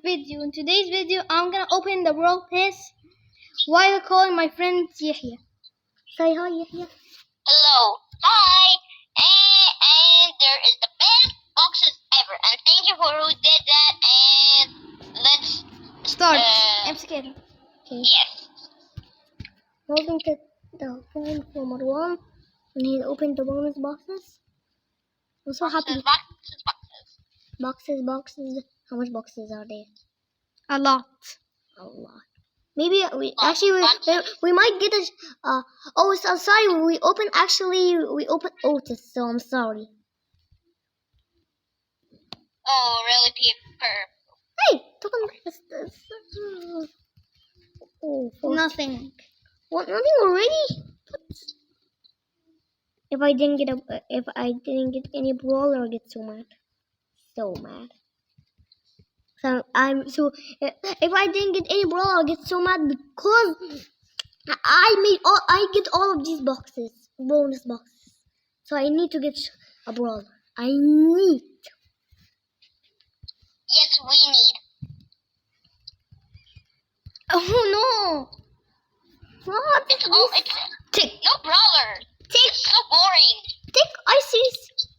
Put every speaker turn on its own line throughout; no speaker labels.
video. In today's video, I'm gonna open the world pass while calling my friend Yehia. Say hi, Yehia.
Hello. Hi. And there is the best boxes ever. And thank you for who did that. And let's
Start. I'm scared. Okay.
Yes.
Holding the phone for Marwan. And he opened the bonus boxes. I'm so happy. Boxes. How much boxes are there? A lot. Maybe we might get a. Oh, so sorry. We opened Otis. So I'm sorry.
Oh, really, Peter?
Hey, talk on this. Oh, nothing. What? Nothing already? If I didn't get any brawler, I'll get so mad. So mad. If I didn't get any brawler, I'll get so mad because I get all of these boxes, bonus boxes. So I need to get a brawler. I need.
Yes, we need.
Oh no! What?
It's
Tick.
no brawler.
Tick.
It's so boring.
Tick. I see.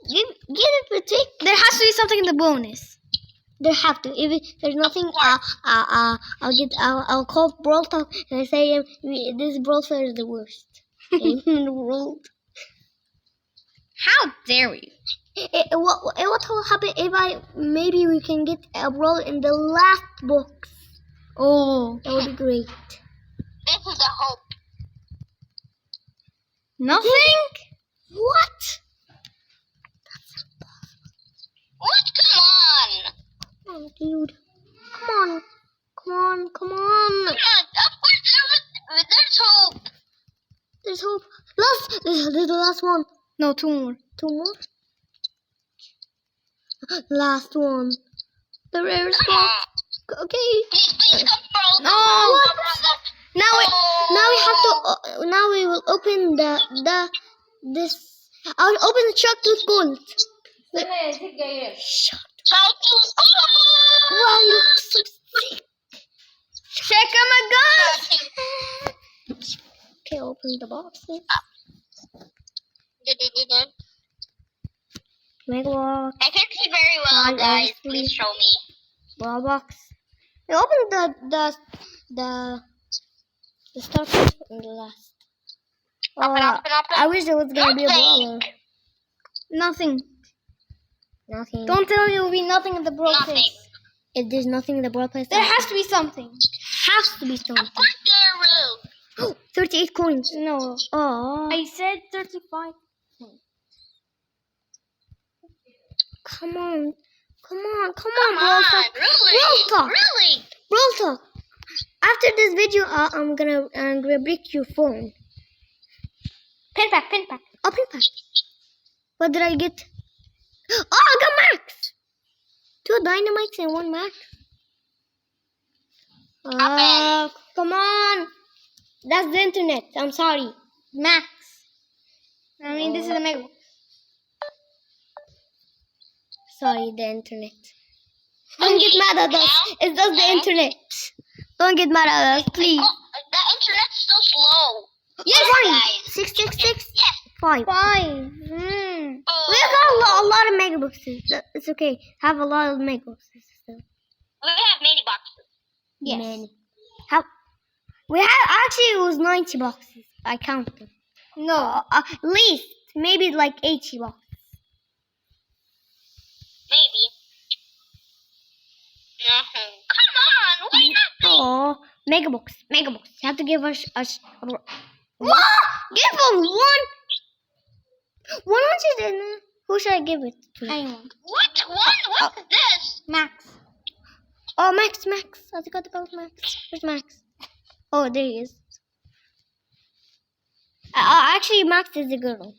Give it for Tick. There has to be something in the bonus. There have to. If there's nothing, I'll call Brawl Talk and I say this Brawl Talk is the worst game in the world. How dare you? What will happen if maybe we can get a Brawl in the last box? Oh, that would be great.
This is the hope.
Nothing? What? That's impossible.
What? Come on.
Oh, dude. Come on.
Come on. Of course, there's hope.
There's hope. This is the last one. No, two more. Two more? Last one. The rarest box. Okay.
Please come, bro.
No. What? Now we will open this. I'll open the chocolate gold. Shut up. Wow, you look so sick. Check out my gun. Okay, open the boxes. Mega box.
I can see very well, guys. Please show me.
Brawl box. We opened the starter and the last.
Open.
I wish there was gonna be a brawler. Nothing. Don't tell me there will be nothing in the brawl
Nothing.
place. If there's nothing in the brawl place, there has to be something. Has to be something.
Of course there will.
38 coins. No. Oh. I said 35. Come on. Brawl Talk.
Really?
Brawl Talk. After this video, I'm gonna break your phone. Pin pack. Oh, pin pack. What did I get? Oh, I got Max. 2 dynamites and 1 Max. Come on. That's the internet. I'm sorry. Max. I mean, this is the mega. Sorry, the internet. Don't get mad at us. It's just the internet. Don't get mad at us, please.
The internet's so slow.
Yes, 666.
Yes.
5. We got a lot of mega boxes. It's okay. Have a lot of mega boxes. So.
We have many boxes.
Yes. Many. Actually, it was 90 boxes. I counted. No, at least maybe like 80 boxes.
Maybe. Come on, why not?
Oh, mega box. You have to give us what? Give us one. 100 and who should I give it to? Anyone.
What? What's this?
Max. Oh, Max. I forgot about Max. Where's Max? Oh, there he is. Actually, Max is a girl.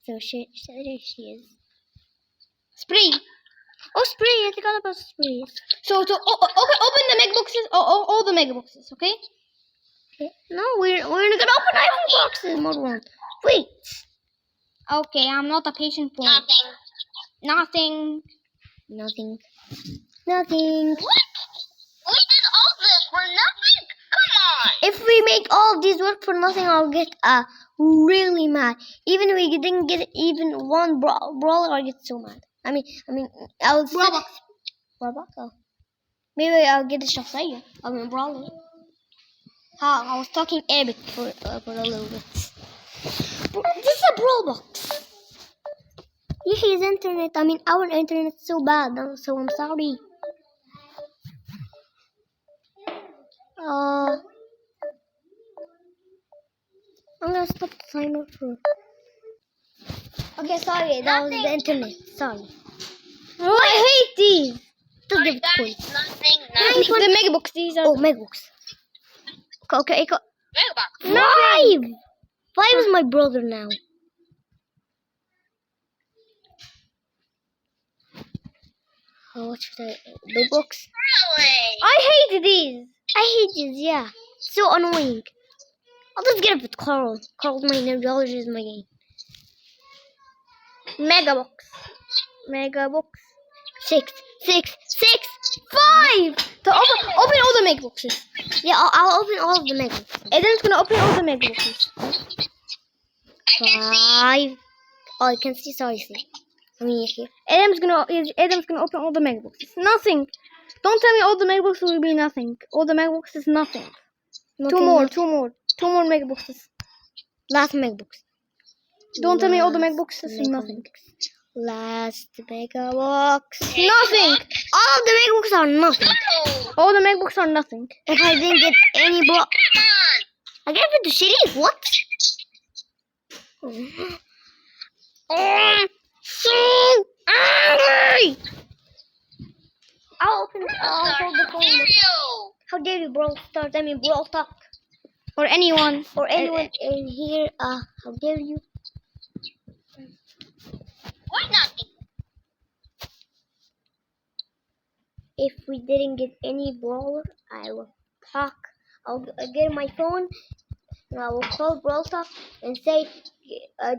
So there she is. Spree. Oh, Spree. I forgot about Spree. So okay, open the mega boxes. All the mega boxes, okay? No, we're not gonna open iPhone boxes, Marwan. Wait. Okay, I'm not a patient boy. Nothing.
Nothing.
What? these work for nothing, I'll get really mad. Even if we didn't get even one brawler, I'll get so mad. I mean, I'll Robux. Oh. Maybe I'll get a شخصية. I mean, brawler. I was talking Arabic for a little bit. This is a Robux. His internet. I mean, our internet's so bad. So I'm sorry. I'm gonna stop the timer for. Okay, sorry, that was the internet. Sorry. Oh, I hate these. Just give it coins.
Nothing.
The megabucks. These are. Oh, megabucks. Okay.
Megabucks.
5 is my brother now. Oh, what should I? Big bucks.
Really?
I hate these. Yeah. So annoying. I'll just get it with Carl. Carl's my neurologist is my game. Megabucks. 6, 5. So open all the megaboxes. Yeah, I'll open all of the megaboxes. Adam's gonna open all the megaboxes. 5. Oh, I can see. Sorry, see. I mean, here. Adam's gonna open all the megaboxes. Nothing. Don't tell me all the megaboxes will be nothing. All the megaboxes, nothing. Two more megaboxes. Last megabox. Don't tell me all the megaboxes is nothing. Last megabox. Nothing. All the megaboxes are nothing. All the megaboxes are nothing. If I didn't get any block, I get it to shitty. What? I'm so angry. I'll hold the phone. How dare you, Brawl Stars? I mean, Brawl Talk. Or anyone in here. How dare you?
Why not?
If we didn't get any brawler, I will talk. I'll get my phone and I will call Brawl Talk and say,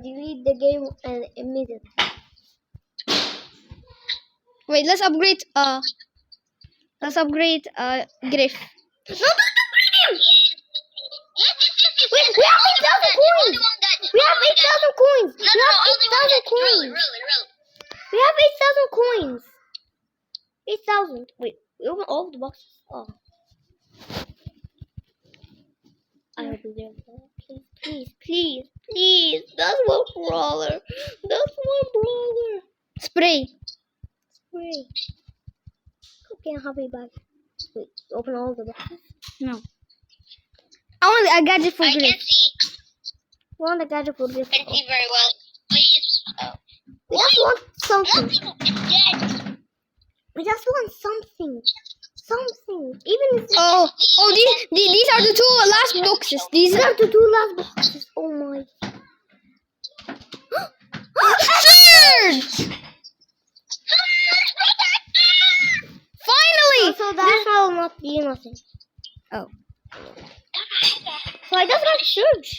delete the game immediately. Wait, let's upgrade. Griff. No, don't upgrade him. Wait, we have 8,000 coins. We have 8,000 coins. We have 8,000 coins. 8,000. Wait, we open all of the boxes. Oh. I will be there. Please. That's one brawler. Spray. Okay, I'll be back. Wait, open all the boxes? No. I want a gadget for Griff.
I can see.
I want a gadget for Griff.
I can see very well. Please.
We just want something.
Nothing is dead.
We just want something. Even if these are the 2 last boxes. These are the 2 last boxes. Oh my. Surge! Finally! So that will not be nothing. Oh. So I just got Surge.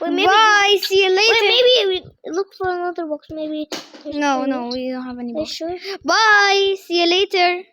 Bye, see you later. Wait, maybe we look for another box. Maybe. No, we don't have any box. Sure? Bye, see you later.